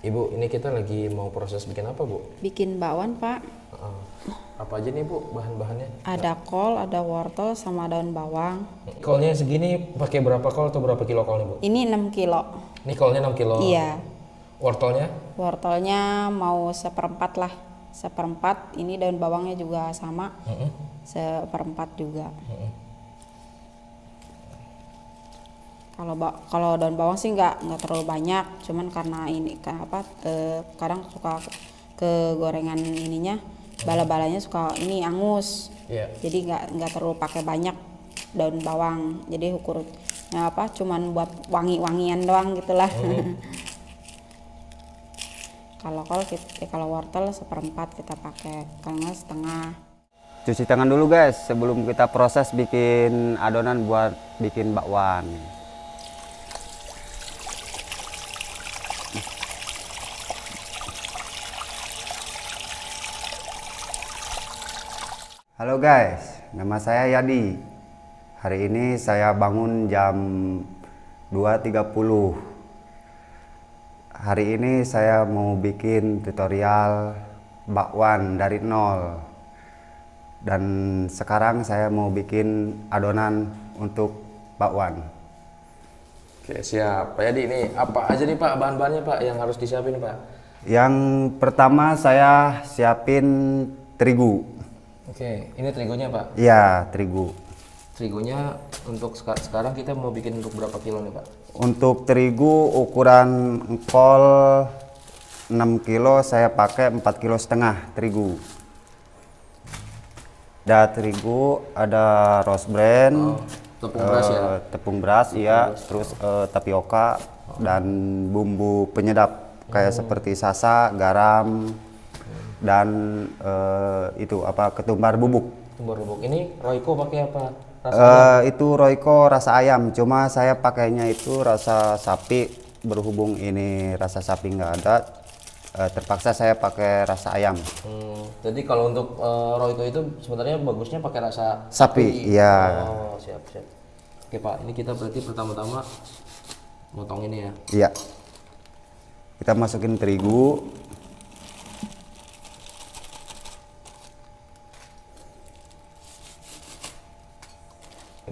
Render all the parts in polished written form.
Ibu, ini kita lagi mau proses bikin apa, Bu? Bikin bakwan, Pak. Heeh. Apa aja nih, Bu, bahan-bahannya? Ada kol, ada wortel, sama daun bawang. Kolnya segini pakai berapa kol atau berapa kilo kol nih, Bu? Ini 6 kilo. Ini kolnya 6 kilo. Iya. Wortelnya? Wortelnya mau seperempat lah. Seperempat. Ini daun bawangnya juga sama. Seperempat juga. Kalau daun bawang sih nggak terlalu banyak. Cuman karena ini kadang suka kegorengan ininya, bala-balanya suka ini angus. Iya. Jadi nggak terlalu pakai banyak daun bawang. Jadi ukurnya cuman buat wangi-wangian doang gitulah. Kalau wortel seperempat kita pakai, kalau nggak setengah. Cuci tangan dulu guys sebelum kita proses bikin adonan buat bikin bakwan. Halo guys, nama saya Yadi. Hari ini saya bangun jam 2.30. Hari ini saya mau bikin tutorial bakwan dari nol. Dan sekarang saya mau bikin adonan untuk bakwan. Oke, siap. Pak Yadi, ini apa aja nih, Pak, bahan-bahannya, Pak, yang harus disiapin, Pak? Yang pertama saya siapin terigu. Oke, ini terigunya, Pak. Iya, terigu. Terigunya untuk sekarang kita mau bikin untuk berapa kilo nih, Pak? Untuk terigu ukuran kol 6 kilo saya pakai 4,5 kilo terigu. Ada terigu, ada rose bran, Tepung beras ya? tepung beras, iya, terus tapioka dan bumbu penyedap kayak seperti sasa, garam, dan ketumbar bubuk. Ketumbar bubuk. Ini Royco pakai apa? Itu Royco rasa ayam, cuma saya pakainya itu rasa sapi. Berhubung ini rasa sapi nggak ada, terpaksa saya pakai rasa ayam. Jadi kalau untuk Royco itu sebenarnya bagusnya pakai rasa Sapi, iya. Oh, siap. Oke, Pak, ini kita berarti pertama-tama motong ini ya. Iya. Kita masukin terigu.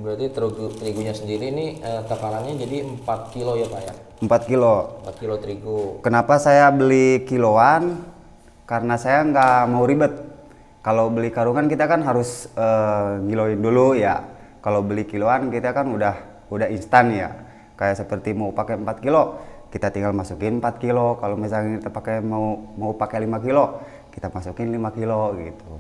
Berarti terigunya sendiri ini takarannya jadi 4 kilo ya, Pak ya? 4 kilo. 4 kilo terigu. Kenapa saya beli kiloan? Karena saya nggak mau ribet. Kalau beli karungan kita kan harus ngiloin dulu ya. Kalau beli kiloan kita kan udah instan ya. Kayak seperti mau pakai 4 kilo, kita tinggal masukin 4 kilo. Kalau misalnya kita mau pakai 5 kilo, kita masukin 5 kilo gitu.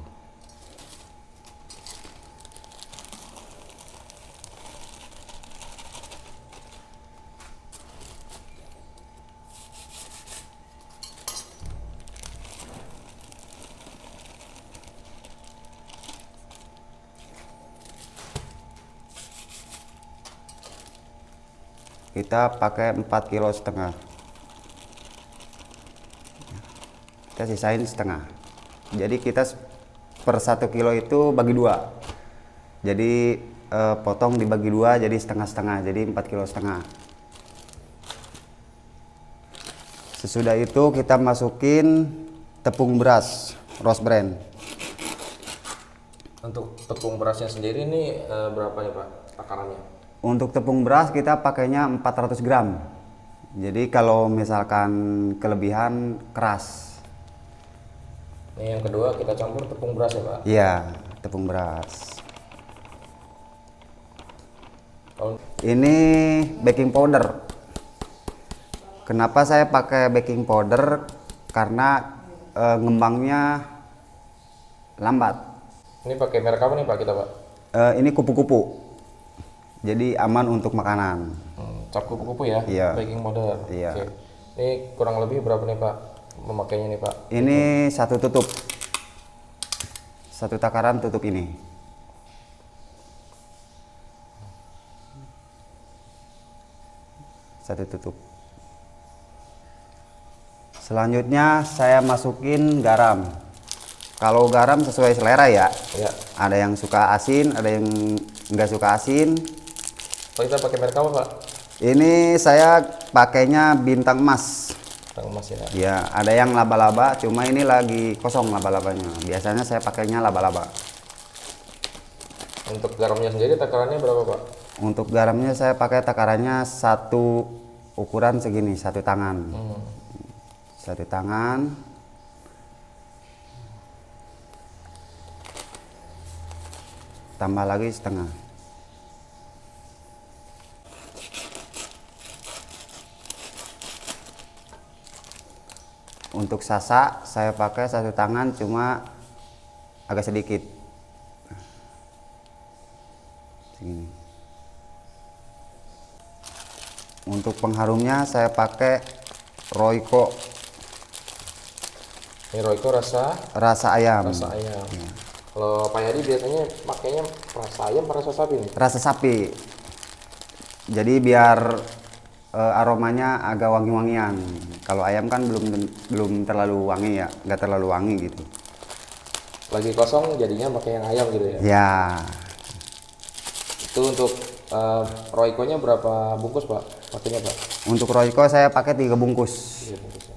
Kita pakai 4,5 kilo. Kita sisain setengah. Jadi kita per 1 kilo itu bagi 2. Jadi potong dibagi 2 jadi setengah-setengah, jadi 4,5 kilo. Sesudah itu kita masukin tepung beras rose bran. Untuk tepung berasnya sendiri ini berapa nih, Pak, takarannya? Untuk tepung beras kita pakainya 400 gram. Jadi kalau misalkan kelebihan keras. Ini yang kedua kita campur tepung beras ya, Pak? Iya, tepung beras. Ini baking powder. Kenapa saya pakai baking powder? Karena ngembangnya lambat. Ini pakai merek apa nih, Pak, kita, Pak? Ini kupu-kupu. Jadi aman untuk makanan. Cap kupu-kupu ya? Iya. Baking powder. Iya. Oke. Ini kurang lebih berapa nih, Pak, memakainya nih, Pak? Ini satu tutup. Satu takaran tutup ini. Satu tutup. Selanjutnya saya masukin garam. Kalau garam sesuai selera ya. Iya. Ada yang suka asin, ada yang nggak suka asin. Kita pakai merek apa, Pak? Ini saya pakainya Bintang Emas. Kerang emas ya. Ya, ada yang laba-laba, cuma ini lagi kosong laba-labanya. Biasanya saya pakainya laba-laba. Untuk garamnya sendiri takarannya berapa Pak? Untuk garamnya saya pakai takarannya satu ukuran segini, satu tangan. Satu tangan. Tambah lagi setengah. Untuk sasa saya pakai satu tangan, cuma agak sedikit. Segini. Untuk pengharumnya saya pakai Royco. Ini Royco Rasa ayam. rasa ayam. Kalau Pak Yadi biasanya pakainya rasa ayam atau rasa sapi nih? Rasa sapi. Jadi biar aromanya agak wangi-wangian. Kalau ayam kan belum terlalu wangi ya, nggak terlalu wangi gitu. Lagi kosong jadinya pakai yang ayam gitu ya? Ya, Itu untuk Royco-nya berapa bungkus Pak? Pakainya Pak? untuk Royco saya pakai 3 bungkus. 3 bungkus ya.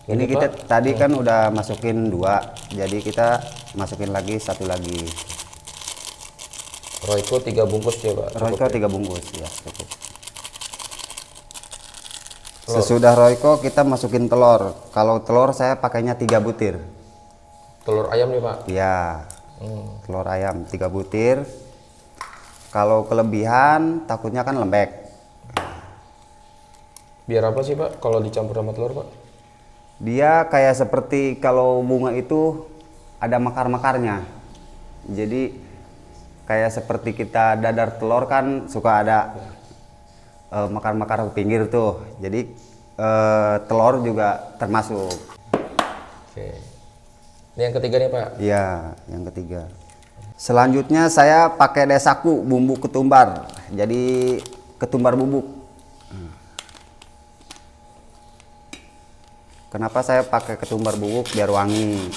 Ini Ini, kita Pak? tadi kan udah masukin 2, jadi kita masukin lagi 1 lagi. Royco 3 bungkus ya Pak? Royco Cukup ya? 3 bungkus ya, cukup. Telur. Sesudah Royco kita masukin telur. Kalau telur saya pakainya 3 butir. Telur ayam nih Pak? Ya, telur ayam 3 butir. Kalau kelebihan takutnya kan lembek. Biar apa sih Pak kalau dicampur sama telur Pak? Dia kayak seperti kalau bunga itu ada mekar-mekarnya. Jadi kayak seperti kita dadar telur kan suka ada mekar-mekar ke pinggir tuh. Jadi telur juga termasuk. Oke. Ini yang ketiga nih Pak? Iya, yang ketiga. Selanjutnya saya pakai desaku bumbu ketumbar. Jadi ketumbar bubuk. Kenapa saya pakai ketumbar bubuk? Biar wangi.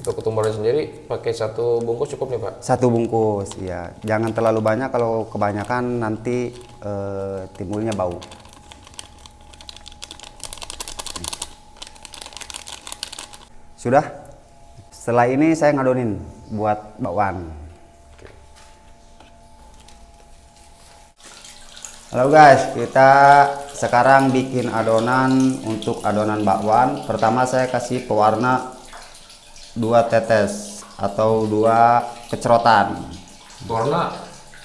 Untuk ketumbarnya sendiri pakai 1 bungkus cukup nih Pak? 1 bungkus, ya. Jangan terlalu banyak, kalau kebanyakan nanti timbulnya bau. Sudah. Setelah ini saya ngadonin buat bakwan. Halo guys, kita sekarang bikin adonan untuk adonan bakwan. Pertama saya kasih pewarna 2 tetes atau 2 kecerotan. Warna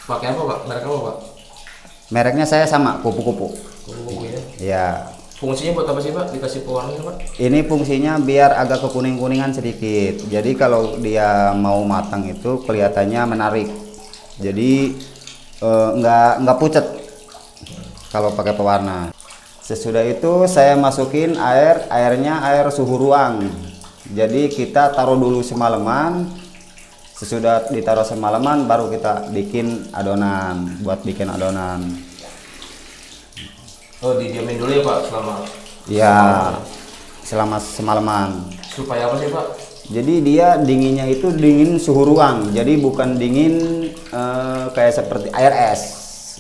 pakai apa Pak? Merek apa Pak? Mereknya saya sama, kupu-kupu. Kupu-kupunya. Ya, Fungsinya buat apa sih Pak? Dikasih pewarna Pak? ini fungsinya biar agak kekuning-kuningan sedikit. Jadi kalau dia mau matang itu kelihatannya menarik. Jadi nggak pucat kalau pakai pewarna. Sesudah itu saya masukin airnya air suhu ruang. Jadi kita taruh dulu semalaman. Sesudah ditaruh semalaman baru kita bikin adonan, buat bikin adonan. Oh, didiamin dulu ya Pak selama? Ya, selama semalaman. Supaya apa sih Pak? Jadi dia dinginnya itu dingin suhu ruang. Jadi bukan dingin kayak seperti air es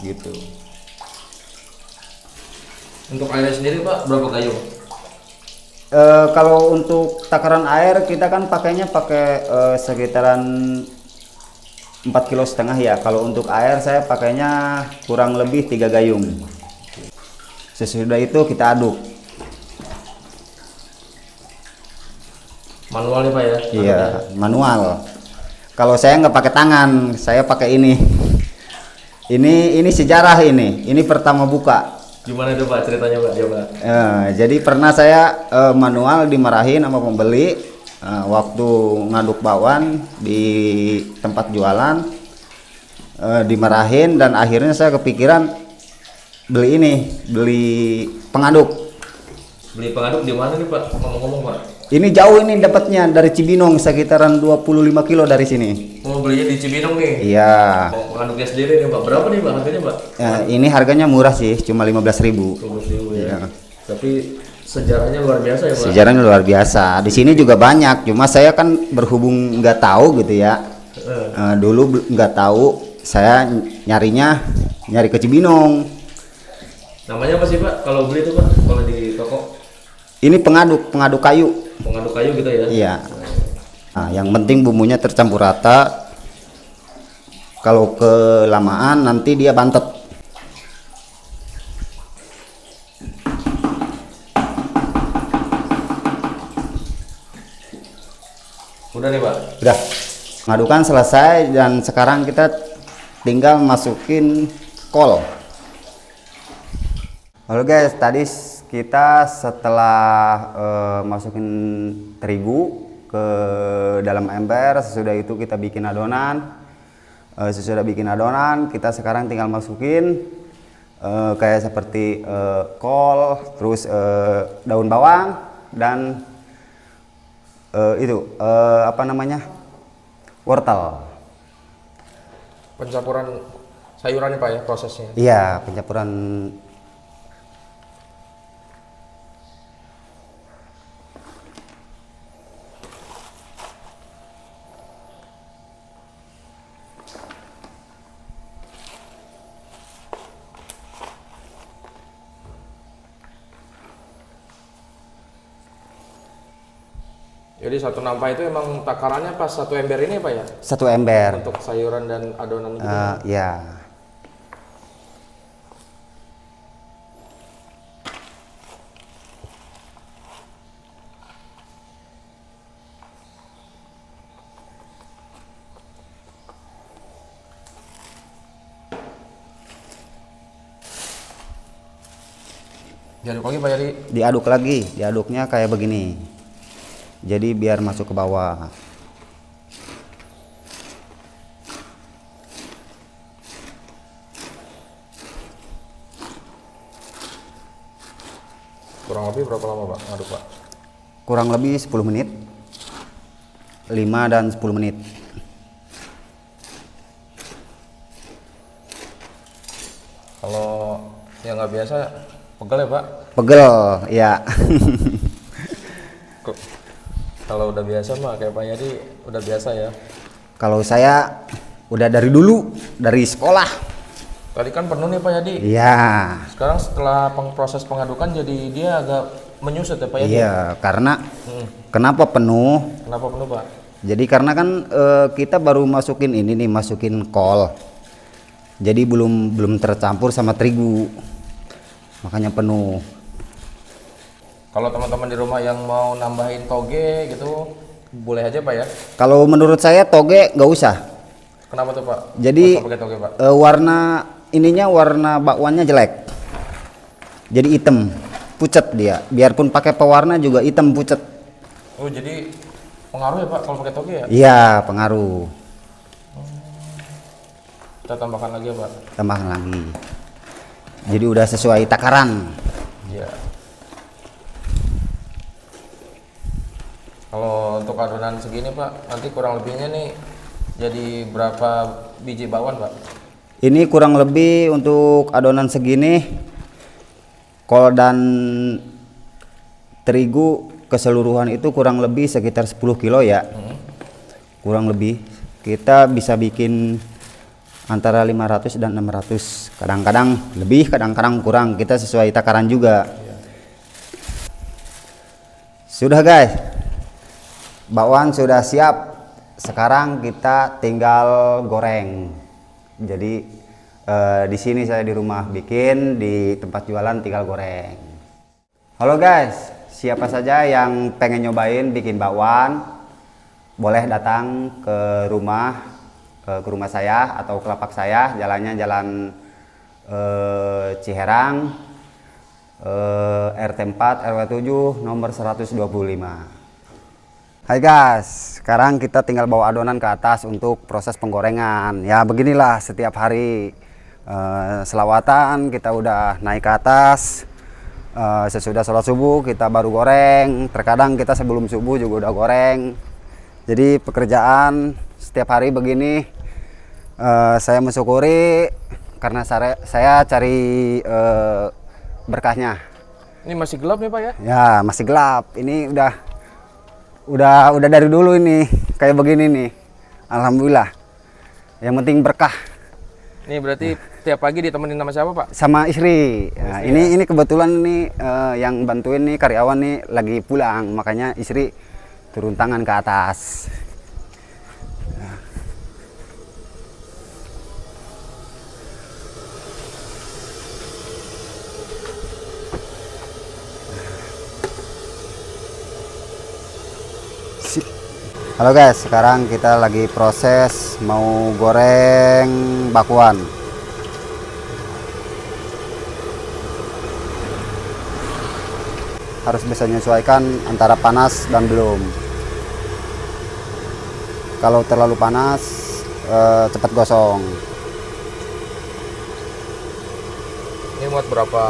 gitu. Untuk airnya sendiri Pak berapa gayung? Kalau untuk takaran air kita kan pakainya sekitaran 4,5 kg ya. Kalau untuk air saya pakainya kurang lebih 3 gayung. Sesudah itu kita aduk. Manual nih Pak ya? Iya, manual. Kalau saya nggak pakai tangan, saya pakai ini. Ini sejarah ini. Ini pertama buka. Gimana tuh Pak ceritanya Pak? Coba. Jadi pernah saya manual dimarahin sama pembeli waktu ngaduk bakwan di tempat jualan, dimarahin dan akhirnya saya kepikiran beli pengaduk. Beli pengaduk di mana nih Pak? Ngomong-ngomong Pak. Ini jauh ini dapatnya dari Cibinong, sekitaran 25 kilo dari sini. Mau belinya di Cibinong nih? Iya. Mau pengaduknya sendiri nih Pak. Berapa nih Pak harganya Pak? Ini harganya murah sih, cuma 15.000. 12.000 ya. Iya. Tapi Sejarahnya luar biasa ya Pak. Sejarahnya luar biasa. Di sini juga banyak, cuma saya kan berhubung nggak tahu gitu ya. Dulu nggak tahu, saya nyari ke Cibinong. Namanya apa sih Pak kalau beli itu Pak? Kalau di toko? Ini pengaduk kayu. Pengaduk kayu gitu ya? Iya. Nah, yang penting bumbunya tercampur rata. Kalau kelamaan nanti dia bantet. Udah nih Pak? Udah. Pengadukan selesai dan sekarang kita tinggal masukin kol. Halo guys, tadi kita setelah masukin terigu ke dalam ember, sesudah itu kita bikin adonan. Sesudah bikin adonan, kita sekarang tinggal masukin kayak seperti kol, terus daun bawang dan apa namanya, wortel. Pencampuran sayuran nih Pak ya prosesnya? Iya, pencampuran. Jadi satu nampa itu emang takarannya pas satu ember ini Pak ya? Satu ember. Untuk sayuran dan adonan gitu? Ya. Diaduk lagi Pak jadi? Diaduk lagi, diaduknya kayak begini. Jadi biar masuk ke bawah. Kurang lebih berapa lama Pak ngaduk Pak? Kurang lebih 10 menit. 5 dan 10 menit. Kalau yang nggak biasa pegel ya Pak? Pegel, ya. Kalau udah biasa mah kayak Pak Yadi udah biasa ya. Kalau saya udah dari dulu, dari sekolah. Tadi kan penuh nih Pak Yadi. Iya. Sekarang setelah proses pengadukan jadi dia agak menyusut ya Pak Yadi? Iya, karena kenapa penuh? Kenapa penuh Pak? Jadi karena kan kita baru masukin ini nih, masukin kol. Jadi belum tercampur sama terigu. Makanya penuh. Kalau teman-teman di rumah yang mau nambahin toge gitu boleh aja Pak ya? Kalau menurut saya toge nggak usah. Kenapa tuh Pak? Jadi Nggak usah pakai toge Pak? warna bakwannya jelek. Jadi hitam, pucet dia. Biarpun pakai pewarna juga hitam pucet. Oh jadi pengaruh ya Pak kalau pakai toge ya? Iya, pengaruh. Kita tambahkan lagi ya Pak? Tambahkan lagi. Jadi udah sesuai takaran. Iya. Kalau untuk adonan segini Pak, nanti kurang lebihnya nih jadi berapa biji bakwan Pak? Ini kurang lebih untuk adonan segini, kol dan terigu keseluruhan itu kurang lebih sekitar 10 kilo ya. Kurang lebih. Kita bisa bikin antara 500 dan 600. Kadang-kadang lebih, kadang-kadang kurang. Kita sesuai takaran juga. Sudah guys. Bakwan sudah siap. Sekarang kita tinggal goreng. Jadi di sini saya di rumah bikin, di tempat jualan tinggal goreng. Halo guys, siapa saja yang pengen nyobain bikin bakwan, boleh datang ke rumah saya atau ke lapak saya. Jalannya jalan Ciherang, RT 4 RW 7 nomor 125. Hai guys, sekarang kita tinggal bawa adonan ke atas untuk proses penggorengan. Ya beginilah setiap hari selawatan kita udah naik ke atas. Sesudah sholat subuh kita baru goreng. Terkadang kita sebelum subuh juga udah goreng. Jadi pekerjaan setiap hari begini saya mensyukuri karena saya cari berkahnya. Ini masih gelap nih Pak ya? Ya, masih gelap. Ini udah dari dulu ini kayak begini nih. Alhamdulillah. Yang penting berkah. Ini berarti tiap pagi ditemenin sama siapa Pak? Sama istri. Nah, ini kebetulan nih yang bantuin nih karyawan nih lagi pulang, makanya istri turun tangan ke atas. Sip. Halo guys, sekarang kita lagi proses mau goreng bakwan. Harus bisa menyesuaikan antara panas dan belum. Kalau terlalu panas cepat gosong. Ini muat berapa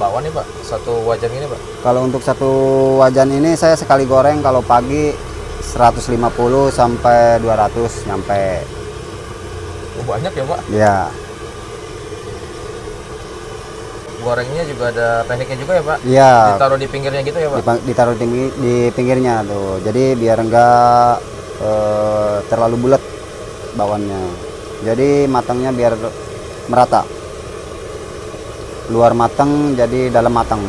bakwan nih Pak? Satu wajan ini Pak? Kalau untuk satu wajan ini saya sekali goreng kalau pagi 150 sampai 200 nyampe. Oh, banyak ya Pak? Ya, Gorengnya juga ada tekniknya juga ya Pak? iya. Ditaruh di pinggirnya gitu ya Pak? Ditaruh di pinggirnya tuh. Jadi biar enggak terlalu bulat bakwannya. Jadi matangnya biar merata. Luar matang jadi dalam matang.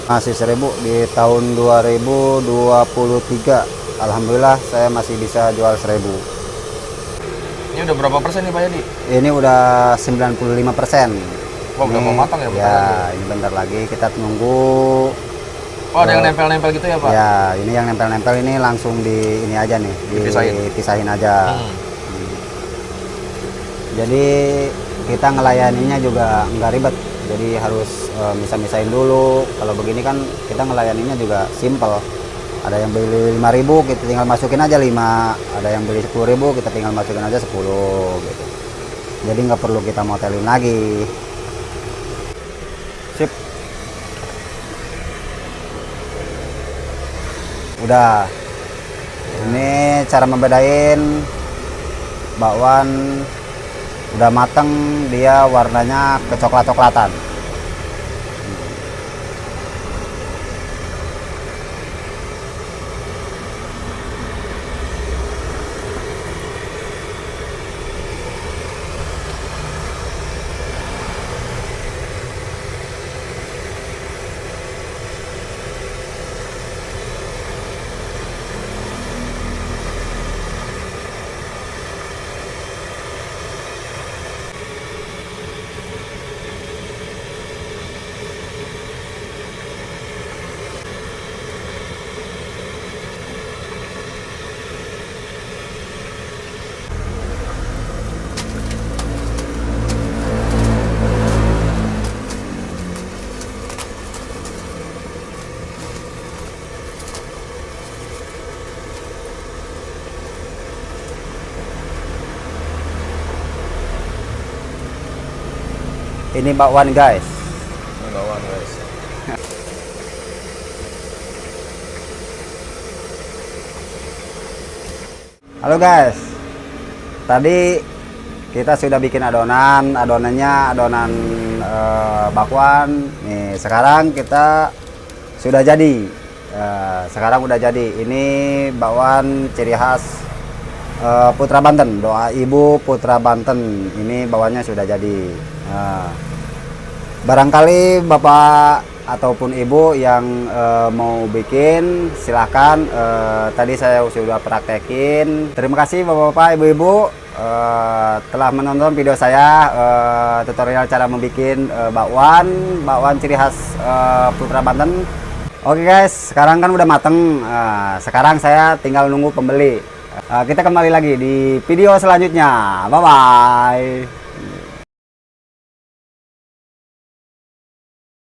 Masih 1000 di tahun 2023. Alhamdulillah saya masih bisa jual 1000. Ini udah berapa persen nih Pak Yadi? Ini udah 95%. Wah, udah mau matang ya bentar Ya, lagi? ini bentar lagi kita tunggu. Oh, ada yang nempel-nempel gitu ya Pak? Ya, ini yang nempel-nempel ini langsung di ini aja nih, dipisahin aja. Jadi kita ngelayaninya juga nggak ribet. Jadi harus misah-misahin dulu. Kalau begini kan kita ngelayaninya juga simple. Ada yang beli 5.000 kita tinggal masukin aja 5. Ada yang beli 10.000 kita tinggal masukin aja 10 gitu. Jadi nggak perlu kita motelin lagi. Sip. Udah. Ini cara membedain bakwan udah mateng, dia warnanya kecoklat-coklatan. Ini bakwan guys. Ini bakwan guys. Halo guys. Tadi kita sudah bikin adonannya adonan bakwan. Nih, sekarang kita sudah jadi. Sekarang udah jadi. Ini bakwan ciri khas Putra Banten, doa ibu Putra Banten. Ini bakwannya sudah jadi. Barangkali bapak ataupun ibu yang mau bikin silahkan. Tadi saya sudah praktekin. Terima kasih bapak-bapak, ibu-ibu telah menonton video saya tutorial cara membuat bakwan ciri khas Putra Banten. Oke guys, sekarang kan udah mateng. Sekarang saya tinggal nunggu pembeli. Kita kembali lagi di video selanjutnya. Bye bye.